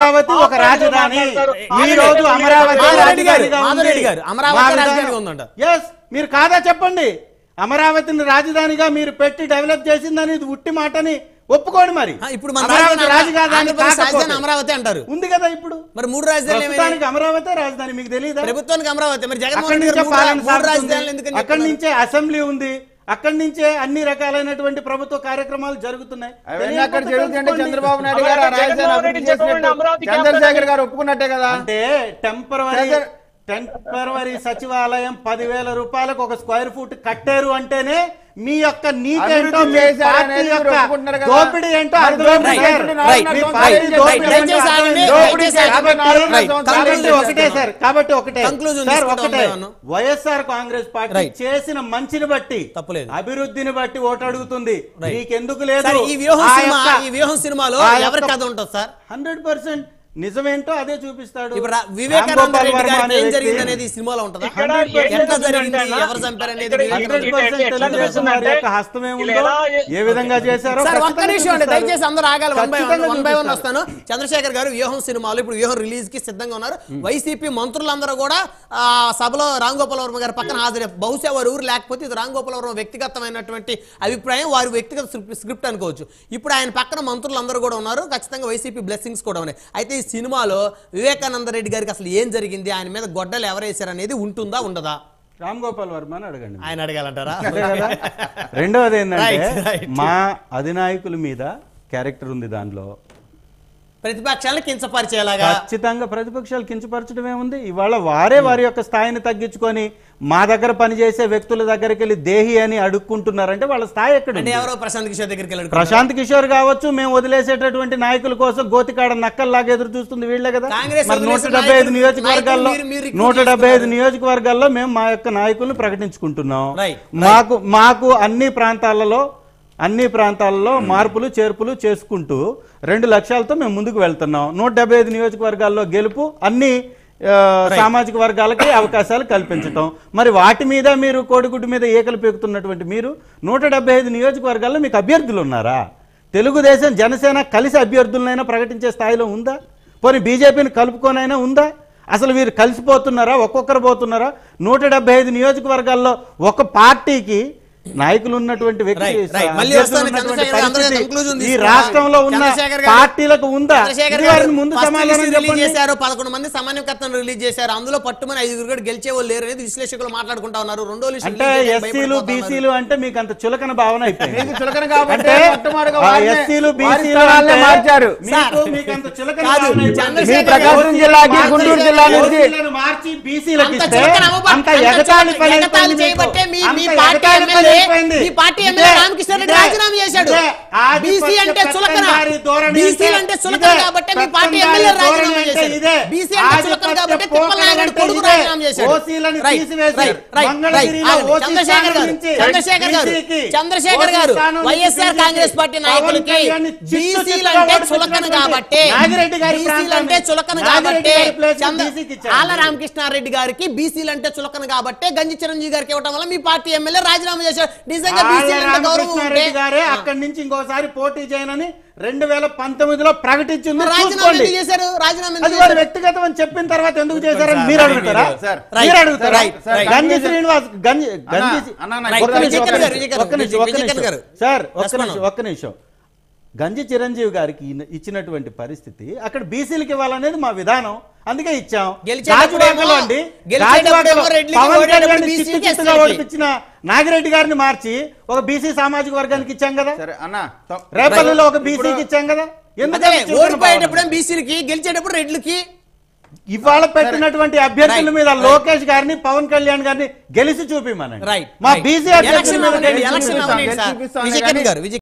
అమరావతి ఒక రాజధాని ఈ రోజు అమరావతి రాజధానిగా ఉంది yes మీరు కాదా చెప్పండి అమరావతిని రాజధానిగా మీరు పెట్టి డెవలప్ చేసిందని ఇది ఉట్టి మాటని ఒప్పుకోండి మరి ఇప్పుడు మన రాజధాని అమరావతి అంటారు ఉంది కదా ఇప్పుడు మరి మూడు రాజధానులు అమరావతి రాజధాని మీకు తెలియదా ప్రభుత్వానికి అమరావతి మరి జగన్మోహన్ రెడ్డి మూడు రాజధానులు ఎందుకని అక్కడి నుంచే అసెంబ్లీ ఉంది అక్కడి నుంచే అన్ని రకాలైనటువంటి ప్రభుత్వ కార్యక్రమాలు జరుగుతున్నాయి అక్కడ జరుగుతుంటే చంద్రబాబు నాయుడు గారు రాజధాని అభివృద్ధి చేసినట్టు చంద్రశేఖర్ గారు ఒప్పుకున్నట్టే కదా అంటే టెంపరవరీ సచివాలయం 10,000 రూపాయలకు ఒక స్క్వేర్ ఫుట్ కట్టారు అంటేనే మీ యొక్క నీతి ఏంటో దోపిడీ ఏంటో ఒకటే సార్ కాబట్టి ఒకటే వైఎస్ఆర్ కాంగ్రెస్ పార్టీ చేసిన మంచిని బట్టి తప్పలేదు అభివృద్ధిని బట్టి ఓటు అడుగుతుంది మీకెందుకు లేదు ఈ వ్యూహం సినిమాలో ఎవరి కథ ఉంటుంది సార్ 100% నిజమేంటో అదే చూపిస్తాడు వివేకానంద రెడ్డి గారికి ఏం జరిగింది అనేది ఈ సినిమాలో ఉంటుందా ఎట్లా జరిగింది ఎవరు చంపారు అనేది హస్తం ఏముందో ఏ విధంగా చేశారో ఒక్క నిమిషం అండి దయచేసి అందరూ ఆగాలి వన్ బై వన్ వస్తాను చంద్రశేఖర్ గారు వ్యూహం సినిమాలో ఇప్పుడు వ్యూహం రిలీజ్ కి సిద్ధంగా ఉన్నారు వైసీపీ మంత్రులందరూ కూడా సభలో రామ్ గోపాల్ వర్మ గారి పక్కన హాజరు బహుశా వారు ఊరు లేకపోతే ఇది రామ్ గోపాల్ వర్మ వ్యక్తిగతమైనటువంటి అభిప్రాయం వారి వ్యక్తిగత స్క్రిప్ట్ అనుకోవచ్చు ఇప్పుడు ఆయన పక్కన మంత్రులందరూ కూడా ఉన్నారు ఖచ్చితంగా వైసీపీ బ్లెస్సింగ్స్ కూడా ఉన్నాయి అయితే ఈ సినిమాలో వివేకానంద రెడ్డి గారికి అసలు ఏం జరిగింది ఆయన మీద గొడ్డలు ఎవరేసారు అనేది ఉంటుందా ఉండదా రామ్ గోపాల్ వర్మ అని అడగండి ఆయన అడగాలంటారా రెండవది ఏంటంటే మా అధినాయకుల మీద క్యారెక్టర్ ఉంది దానిలో ప్రతిపక్షాలను కించపరిచేలాగా ఖచ్చితంగా ప్రతిపక్షాలు కించపరచడమే ఉంది ఇవాళ వారి యొక్క స్థాయిని తగ్గించుకొని మా దగ్గర పనిచేసే వ్యక్తుల దగ్గరికి వెళ్ళి దేహి అని అడుక్కుంటున్నారంటే వాళ్ళ స్థాయి ఎక్కడ ఎవరో ప్రశాంత్ కిషోర్ దగ్గరికి వెళ్ళాడు ప్రశాంత్ కిషోర్ కావచ్చు మేము వదిలేసేటటువంటి నాయకుల కోసం గోతికాడ నక్కల్లాగా ఎదురు చూస్తుంది వీళ్ళే కదా మరి 175 నియోజకవర్గాల్లో 175 నియోజకవర్గాల్లో మేము మా యొక్క నాయకులను ప్రకటించుకుంటున్నాం మాకు అన్ని ప్రాంతాలలో మార్పులు చేర్పులు చేసుకుంటూ 2 లక్ష్యాలతో మేము ముందుకు వెళ్తున్నాం 175 నియోజకవర్గాల్లో గెలుపు అన్ని సామాజిక వర్గాలకి అవకాశాలు కల్పించటం మరి వాటి మీద మీరు కోడిగుడ్డు మీద ఏకలు పెరుగుతున్నటువంటి మీరు 175 నియోజకవర్గాల్లో మీకు అభ్యర్థులు ఉన్నారా తెలుగుదేశం జనసేన కలిసి అభ్యర్థులనైనా ప్రకటించే స్థాయిలో ఉందా పోనీ బీజేపీని కలుపుకొనైనా ఉందా అసలు వీరు కలిసిపోతున్నారా ఒక్కొక్కరు పోతున్నారా 175 నియోజకవర్గాల్లో ఒక పార్టీకి నాయకులు ఉన్నటువంటి వ్యక్తి ఈ రాష్ట్రంలో ఉన్న పార్టీలకు ఉందా ముందు చేశారు 11 మంది సమన్వయకర్తను రిలీజ్ చేశారు అందులో పట్టుమని 5 గెలిచే వాళ్ళు లేరు అనేది విశ్లేషకులు మాట్లాడుకుంటా ఉన్నారు రెండో అంటే ఎస్సీలు బీసీలు అంటే మీకు అంత చులకన భావన అయిపోయింది చులకన కాబట్టి ఎస్సీలు బీసీలు మార్చారు ప్రకాశం జిల్లాకి గుంటూరు జిల్లా నుంచి మార్చి బీసీలకు ఇస్తే అంత ఎగతాళి మీ పార్టీ ఎమ్మెల్యే రామకృష్ణ రెడ్డి రాజీనామా చేశాడు బీసీ అంటే చులకన బీసీ అంటే చులకన కాబట్టి మీ పార్టీ ఎమ్మెల్యే రాజీనామా చేశాడు బీసీ అంటే చులకన కాబట్టి తిప్పల నాయుడు కొడుకు రాజీనామా చేశాడు చంద్రశేఖర్ గారు వైఎస్ఆర్ కాంగ్రెస్ పార్టీ నాయకులకి బీసీలు అంటే చులకన కాబట్టి ఆల రామకృష్ణారెడ్డి గారికి బీసీలు అంటే చులకన కాబట్టి గంజి చిరంజీవి గారికి ఇవ్వడం వల్ల మీ పార్టీ ఎమ్మెల్యే రాజీనామా చేశాడు గారే అక్కడి నుంచి ఇంకోసారి పోటీ చేయనని 2019లో ప్రకటించింది వ్యక్తిగతం అని చెప్పిన తర్వాత ఎందుకు చేశారని మీరు అడుగుతారా గంజి శ్రీనివాస్ ఒక్క నిమిషం గంజి చిరంజీవి గారికి ఇచ్చినటువంటి పరిస్థితి అక్కడ బీసీలకు ఇవ్వాలనేది మా విధానం అందుకే ఇచ్చాం ఓడిపించిన నాగిరెడ్డి గారిని మార్చి ఒక బీసీ సామాజిక వర్గానికి ఇచ్చాం కదా రేపల్లిలో ఒక బీసీకి ఇచ్చాం కదా ఎందుకంటే బీసీలకి గెలిచేటప్పుడు రెడ్లకి ఇవాళ పెట్టినటువంటి అభ్యర్థుల మీద లోకేష్ గారిని పవన్ కళ్యాణ్ గారిని గెలిచి చూపిమనండి మా బీసీ అభ్యర్థుల మీద